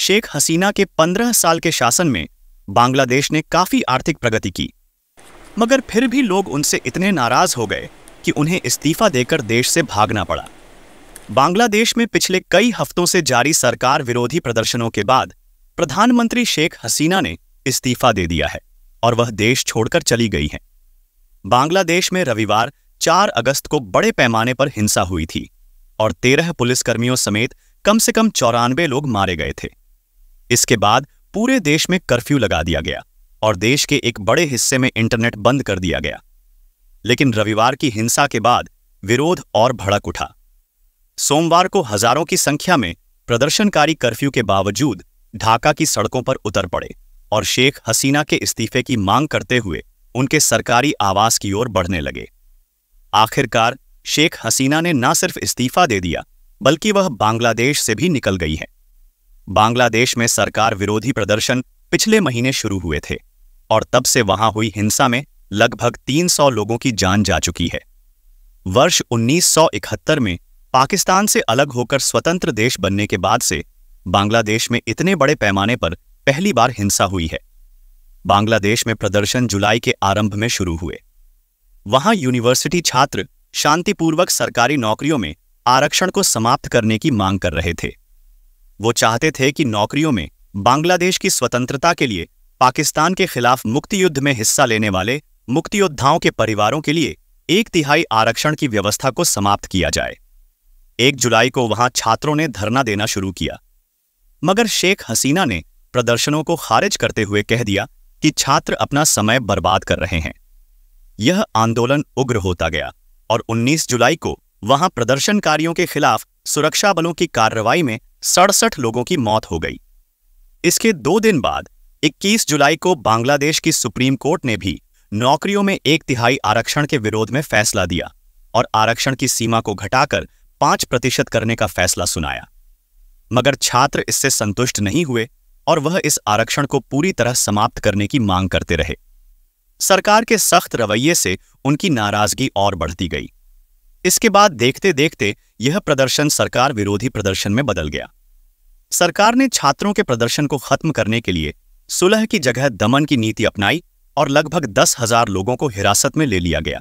शेख हसीना के 15 साल के शासन में बांग्लादेश ने काफी आर्थिक प्रगति की, मगर फिर भी लोग उनसे इतने नाराज हो गए कि उन्हें इस्तीफा देकर देश से भागना पड़ा। बांग्लादेश में पिछले कई हफ्तों से जारी सरकार विरोधी प्रदर्शनों के बाद प्रधानमंत्री शेख हसीना ने इस्तीफा दे दिया है और वह देश छोड़कर चली गई हैं। बांग्लादेश में रविवार 4 अगस्त को बड़े पैमाने पर हिंसा हुई थी और 13 पुलिसकर्मियों समेत कम से कम 94 लोग मारे गए थे। इसके बाद पूरे देश में कर्फ्यू लगा दिया गया और देश के एक बड़े हिस्से में इंटरनेट बंद कर दिया गया। लेकिन रविवार की हिंसा के बाद विरोध और भड़क उठा। सोमवार को हजारों की संख्या में प्रदर्शनकारी कर्फ्यू के बावजूद ढाका की सड़कों पर उतर पड़े और शेख हसीना के इस्तीफे की मांग करते हुए उनके सरकारी आवास की ओर बढ़ने लगे। आखिरकार शेख हसीना ने न सिर्फ इस्तीफा दे दिया, बल्कि वह बांग्लादेश से भी निकल गई है। बांग्लादेश में सरकार विरोधी प्रदर्शन पिछले महीने शुरू हुए थे और तब से वहां हुई हिंसा में लगभग 300 लोगों की जान जा चुकी है। वर्ष 1971 में पाकिस्तान से अलग होकर स्वतंत्र देश बनने के बाद से बांग्लादेश में इतने बड़े पैमाने पर पहली बार हिंसा हुई है। बांग्लादेश में प्रदर्शन जुलाई के आरंभ में शुरू हुए। वहां यूनिवर्सिटी छात्र शांतिपूर्वक सरकारी नौकरियों में आरक्षण को समाप्त करने की मांग कर रहे थे। वो चाहते थे कि नौकरियों में बांग्लादेश की स्वतंत्रता के लिए पाकिस्तान के खिलाफ मुक्ति युद्ध में हिस्सा लेने वाले मुक्तियोद्धाओं के परिवारों के लिए 1/3 आरक्षण की व्यवस्था को समाप्त किया जाए। 1 जुलाई को वहां छात्रों ने धरना देना शुरू किया, मगर शेख हसीना ने प्रदर्शनों को खारिज करते हुए कह दिया कि छात्र अपना समय बर्बाद कर रहे हैं। यह आंदोलन उग्र होता गया और 19 जुलाई को वहां प्रदर्शनकारियों के खिलाफ सुरक्षा बलों की कार्रवाई में 67 लोगों की मौत हो गई। इसके 2 दिन बाद 21 जुलाई को बांग्लादेश की सुप्रीम कोर्ट ने भी नौकरियों में 1/3 आरक्षण के विरोध में फैसला दिया और आरक्षण की सीमा को घटाकर 5% करने का फैसला सुनाया। मगर छात्र इससे संतुष्ट नहीं हुए और वह इस आरक्षण को पूरी तरह समाप्त करने की मांग करते रहे। सरकार के सख्त रवैये से उनकी नाराजगी और बढ़ती गई। इसके बाद देखते देखते यह प्रदर्शन सरकार विरोधी प्रदर्शन में बदल गया। सरकार ने छात्रों के प्रदर्शन को खत्म करने के लिए सुलह की जगह दमन की नीति अपनाई और लगभग 10,000 लोगों को हिरासत में ले लिया गया।